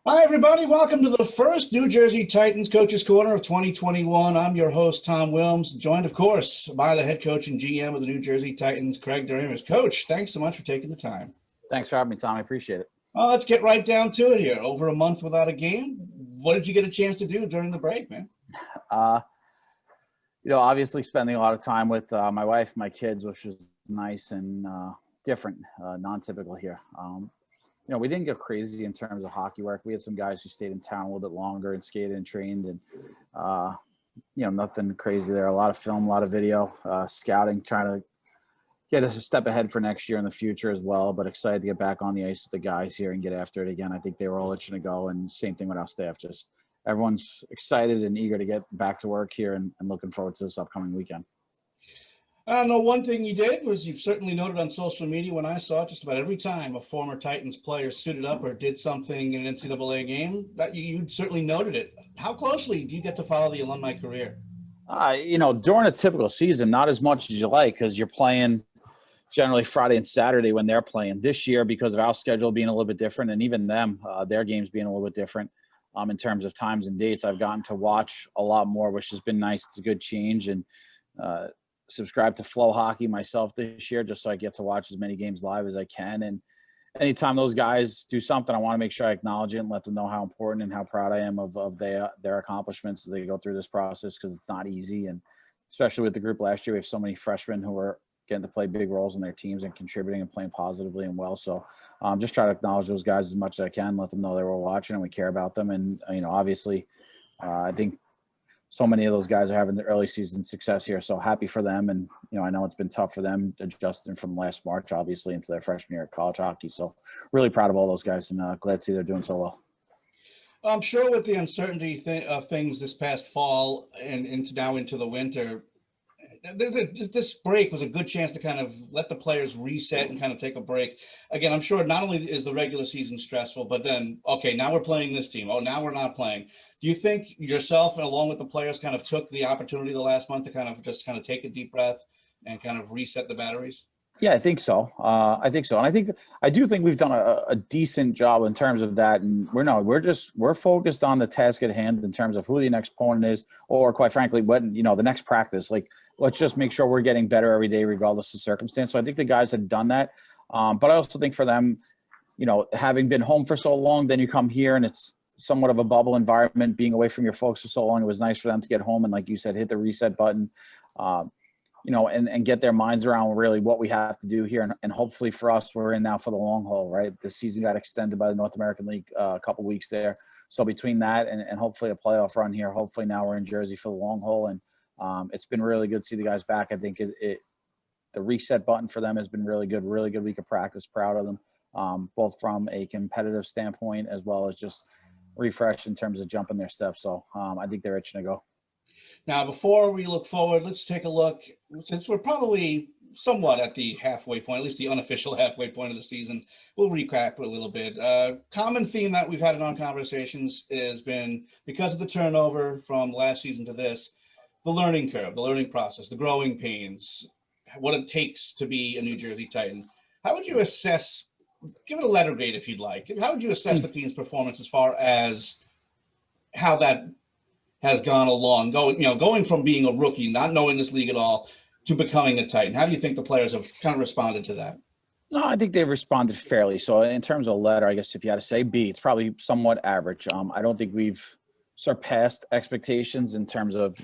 Hi, everybody. Welcome to the first New Jersey Titans Coaches Corner of 2021. I'm your host, Tom Willms, joined, of course, by the head coach and GM of the New Jersey Titans, Craig Doremus. Coach, thanks so much for taking the time. Thanks for having me, Tom. I appreciate it. Well, let's get right down to it here. Over a month without a game. What did you get a chance to do during the break, man? Obviously spending a lot of time with my wife, my kids, which was nice and different, non-typical here. We didn't get crazy in terms of hockey work. We had some guys who stayed in town a little bit longer and skated and trained, and nothing crazy there. A lot of film, a lot of video, scouting, trying to get a step ahead for next year in the future as well. But excited to get back on the ice with the guys here and get after it again. I think they were all itching to go, and same thing with our staff. Just everyone's excited and eager to get back to work here and looking forward to this upcoming weekend. I know one thing you did was you've certainly noted on social media when I saw it, just about every time a former Titans player suited up or did something in an NCAA game, that you certainly noted it. How closely do you get to follow the alumni career? During a typical season, not as much as you like because you're playing generally Friday and Saturday when they're playing. This year, because of our schedule being a little bit different and even them, their games being a little bit different in terms of times and dates, I've gotten to watch a lot more, which has been nice. It's a good change. And subscribe to Flow Hockey myself this year just so I get to watch as many games live as I can. And anytime those guys do something, I want to make sure I acknowledge it and let them know how important and how proud I am of their accomplishments as they go through this process, because it's not easy. And especially with the group last year, we have so many freshmen who are getting to play big roles in their teams and contributing and playing positively and well. So just try to acknowledge those guys as much as I can, let them know they were watching and we care about them. And, obviously I think so many of those guys are having the early season success here. So happy for them. And, I know it's been tough for them adjusting from last March, obviously, into their freshman year of college hockey. So really proud of all those guys and glad to see they're doing so well. I'm sure with the uncertainty of things this past fall and into the winter, this break was a good chance to kind of let the players reset and kind of take a break. Again, I'm sure not only is the regular season stressful, but then, okay, now we're playing this team. Oh, now we're not playing. Do you think yourself, along with the players, kind of took the opportunity the last month to kind of take a deep breath and kind of reset the batteries? Yeah, I think so. And I do think we've done a decent job in terms of that. And we're focused on the task at hand in terms of who the next opponent is, or quite frankly, the next practice. Like, let's just make sure we're getting better every day, regardless of circumstance. So I think the guys had done that. But I also think for them, having been home for so long, then you come here and it's somewhat of a bubble environment, being away from your folks for so long. It was nice for them to get home and, like you said, hit the reset button, and get their minds around really what we have to do here. And hopefully for us, we're in now for the long haul, right? The season got extended by the North American League a couple weeks there. So between that and hopefully a playoff run here, hopefully now we're in Jersey for the long haul. And it's been really good to see the guys back. I think the reset button for them has been really good week of practice. Proud of them, both from a competitive standpoint as well as just refresh in terms of jumping their steps. So I think they're itching to go. Now, before we look forward, let's take a look, since we're probably somewhat at the halfway point, at least the unofficial halfway point of the season. We'll recap it a little bit. Common theme that we've had in our conversations has been, because of the turnover from last season to this, the learning curve, the learning process, the growing pains, what it takes to be a New Jersey Titan. How would you assess, give it a letter grade if you'd like, how would you assess the team's performance as far as how that has gone along, going from being a rookie, not knowing this league at all, to becoming a Titan? How do you think the players have kind of responded to that? No, I think they've responded fairly. So in terms of letter, I guess if you had to say B, it's probably somewhat average. I don't think we've surpassed expectations in terms of,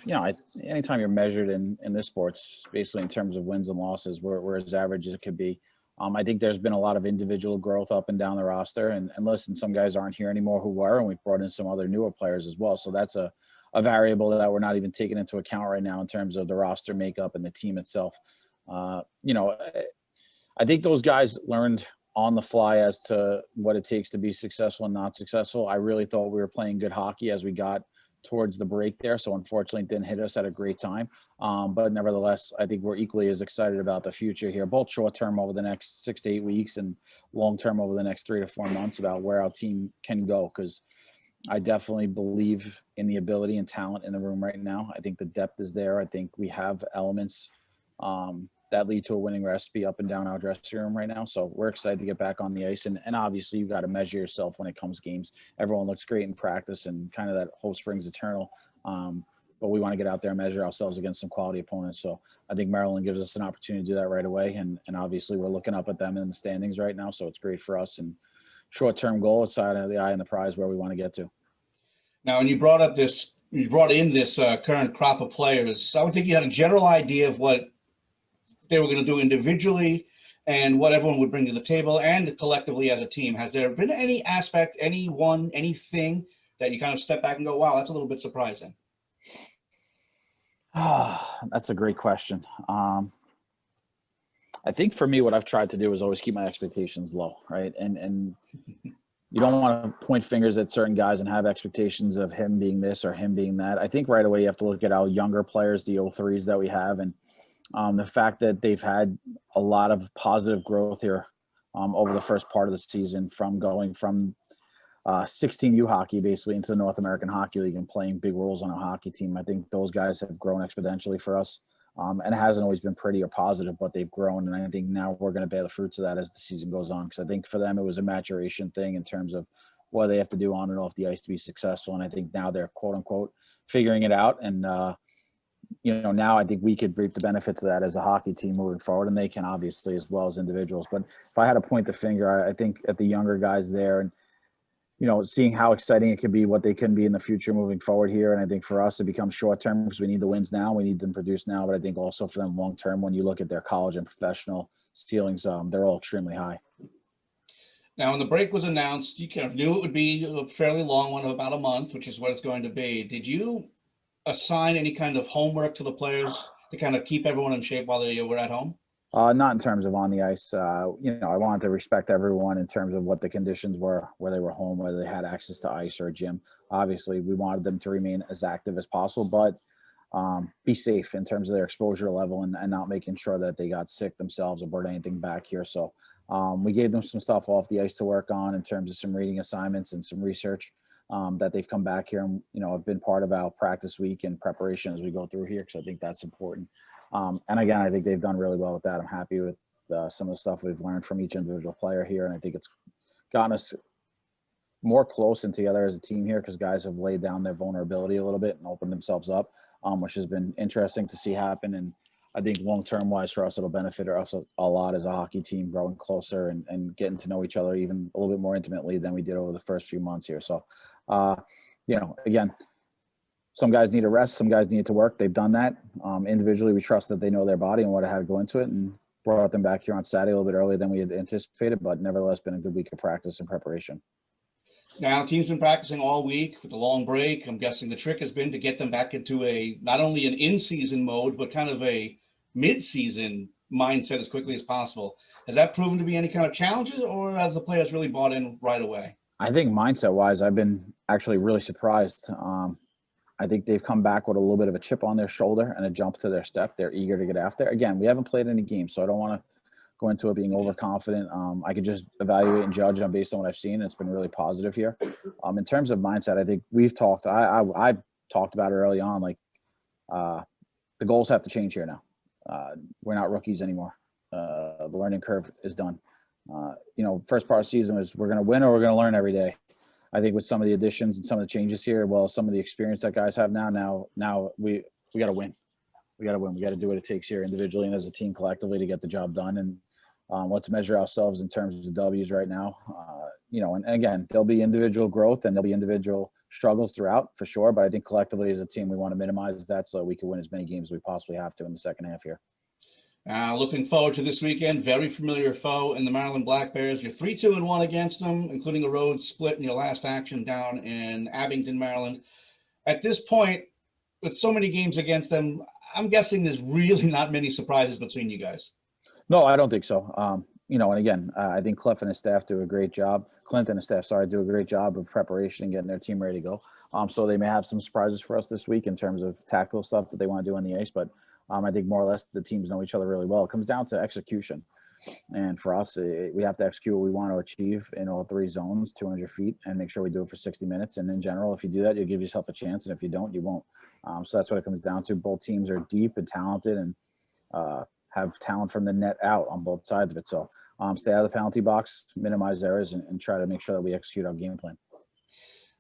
anytime you're measured in this sports, basically in terms of wins and losses, we're as average as it could be. I think there's been a lot of individual growth up and down the roster. And listen, some guys aren't here anymore who were, and we've brought in some other newer players as well. So that's a variable that we're not even taking into account right now in terms of the roster makeup and the team itself. I think those guys learned on the fly as to what it takes to be successful and not successful. I really thought we were playing good hockey as we got towards the break there. So unfortunately it didn't hit us at a great time. But nevertheless, I think we're equally as excited about the future here, both short-term over the next 6 to 8 weeks and long-term over the next 3 to 4 months about where our team can go. Because I definitely believe in the ability and talent in the room right now. I think the depth is there. I think we have elements that lead to a winning recipe up and down our dressing room right now. So we're excited to get back on the ice. And obviously you got to measure yourself when it comes games. Everyone looks great in practice and kind of that hope springs eternal. But we want to get out there and measure ourselves against some quality opponents. So I think Maryland gives us an opportunity to do that right away. And obviously we're looking up at them in the standings right now. So it's great for us. And short-term goal, it's side of the eye and the prize where we want to get to. Now, when you brought in this current crop of players, I would think you had a general idea of what they were going to do individually and what everyone would bring to the table and collectively as a team. Has there been any aspect, anything that you kind of step back and go, wow, that's a little bit surprising? That's a great question. I think for me, what I've tried to do is always keep my expectations low, right? And you don't want to point fingers at certain guys and have expectations of him being this or him being that. I think right away you have to look at our younger players, the 03s that we have, and the fact that they've had a lot of positive growth here over the first part of the season, from going from 16U hockey basically into the North American Hockey League and playing big roles on a hockey team. I think those guys have grown exponentially for us. And it hasn't always been pretty or positive, but they've grown. And I think now we're going to bear the fruits of that as the season goes on. Because I think for them, it was a maturation thing in terms of what they have to do on and off the ice to be successful. And I think now they're quote unquote figuring it out. And, now I think we could reap the benefits of that as a hockey team moving forward. And they can obviously as well as individuals. But if I had to point the finger, I think at the younger guys there and, seeing how exciting it could be, what they can be in the future moving forward here. And I think for us, it becomes short term because we need the wins now. We need them produced now. But I think also for them long term, when you look at their college and professional ceilings, they're all extremely high. Now, when the break was announced, you kind of knew it would be a fairly long one of about a month, which is what it's going to be. Did you assign any kind of homework to the players to kind of keep everyone in shape while they were at home? Not in terms of on the ice. I wanted to respect everyone in terms of what the conditions were, where they were home, whether they had access to ice or a gym. Obviously, we wanted them to remain as active as possible, but be safe in terms of their exposure level and not making sure that they got sick themselves or brought anything back here. So we gave them some stuff off the ice to work on in terms of some reading assignments and some research that they've come back here and, have been part of our practice week and preparation as we go through here, because I think that's important. And again, I think they've done really well with that. I'm happy with some of the stuff we've learned from each individual player here. And I think it's gotten us more close and together as a team here because guys have laid down their vulnerability a little bit and opened themselves up, which has been interesting to see happen. And I think long-term wise for us, it'll benefit us a lot as a hockey team, growing closer and getting to know each other even a little bit more intimately than we did over the first few months here. So, again, some guys need a rest. Some guys need to work. They've done that. Individually, we trust that they know their body and what had to go into it, and brought them back here on Saturday a little bit earlier than we had anticipated, but nevertheless been a good week of practice and preparation. Now, the team's been practicing all week with a long break. I'm guessing the trick has been to get them back into not only an in-season mode, but kind of a mid-season mindset as quickly as possible. Has that proven to be any kind of challenges, or has the players really bought in right away? I think mindset-wise, I've been actually really surprised. I think they've come back with a little bit of a chip on their shoulder and a jump to their step. They're eager to get after. Again, we haven't played any games, so I don't want to go into it being overconfident. I could just evaluate and judge based on what I've seen. It's been really positive here. In terms of mindset, I think we've talked. I talked about it early on. Like the goals have to change here now. We're not rookies anymore. The learning curve is done. First part of the season was we're going to win or we're going to learn every day. I think with some of the additions and some of the changes here, well, some of the experience that guys have now we got to win. We got to win. We got to do what it takes here individually and as a team collectively to get the job done. And let's measure ourselves in terms of W's right now. And again, there'll be individual growth and there'll be individual struggles throughout for sure. But I think collectively as a team, we want to minimize that so we can win as many games as we possibly have to in the second half here. Looking forward to this weekend. Very familiar foe in the Maryland Black Bears. You're 3-2-1 against them, including a road split in your last action down in Abington, Maryland. At this point, with so many games against them, I'm guessing there's really not many surprises between you guys. No, I don't think so. And again, I think Cliff and his staff do a great job. Clint and his staff, do a great job of preparation and getting their team ready to go. So they may have some surprises for us this week in terms of tactical stuff that they want to do on the ice, but I think more or less the teams know each other really well. It comes down to execution. And for us, we have to execute what we want to achieve in all three zones, 200 feet, and make sure we do it for 60 minutes. And in general, if you do that, you'll give yourself a chance. And if you don't, you won't. So that's what it comes down to. Both teams are deep and talented and have talent from the net out on both sides of it. So stay out of the penalty box, minimize errors, and try to make sure that we execute our game plan.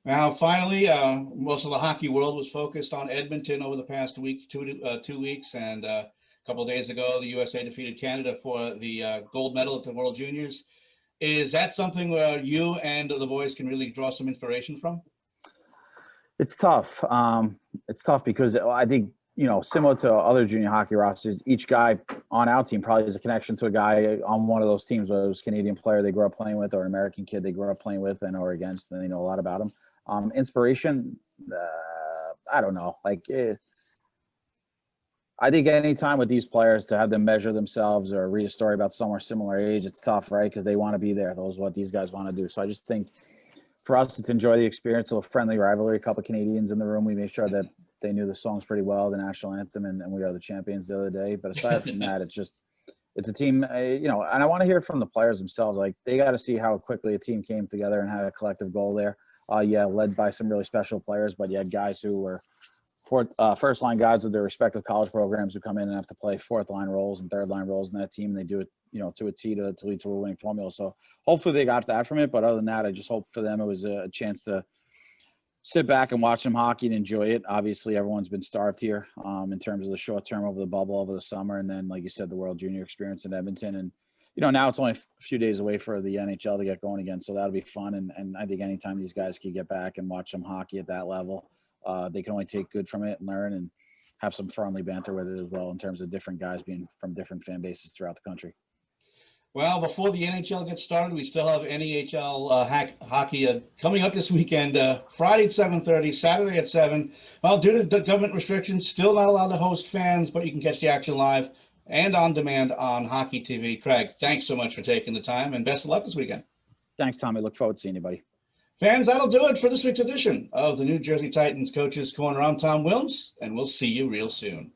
Now, finally, most of the hockey world was focused on Edmonton over the past week, 2 weeks, and a couple of days ago, the USA defeated Canada for the gold medal at the World Juniors. Is that something where you and the boys can really draw some inspiration from? It's tough. It's tough because I think, similar to other junior hockey rosters, each guy on our team probably has a connection to a guy on one of those teams, whether it was a Canadian player they grew up playing with or an American kid they grew up playing with and or against, and they know a lot about him. Inspiration, I don't know. I think anytime with these players to have them measure themselves or read a story about somewhere similar age, it's tough, right? Because they want to be there. Those are what these guys want to do. So I just think for us, it's enjoy the experience of a friendly rivalry. A couple of Canadians in the room. We made sure that they knew the songs pretty well, the national anthem, and we are the champions the other day. But aside from that, it's a team, and I want to hear from the players themselves. Like, they got to see how quickly a team came together and had a collective goal there. Led by some really special players, but you had guys who were first-line guys with their respective college programs who come in and have to play fourth-line roles and third-line roles in that team, and they do it, to a T to lead to a winning formula. So hopefully they got that from it, but other than that, I just hope for them it was a chance to sit back and watch some hockey and enjoy it. Obviously, everyone's been starved here in terms of the short term over the bubble over the summer, and then, like you said, the World Junior experience in Edmonton. And now it's only a few days away for the NHL to get going again, so that'll be fun. And I think anytime these guys can get back and watch some hockey at that level, they can only take good from it and learn and have some friendly banter with it as well in terms of different guys being from different fan bases throughout the country. Well, before the NHL gets started, we still have NAHL hockey coming up this weekend, Friday at 7:30, Saturday at 7. Well, due to the government restrictions, still not allowed to host fans, but you can catch the action live and on demand on Hockey TV. Craig, thanks so much for taking the time, and best of luck this weekend. Thanks, Tommy. Look forward to seeing you, buddy. Fans, that'll do it for this week's edition of the New Jersey Titans Coaches Corner. I'm Tom Willms, and we'll see you real soon.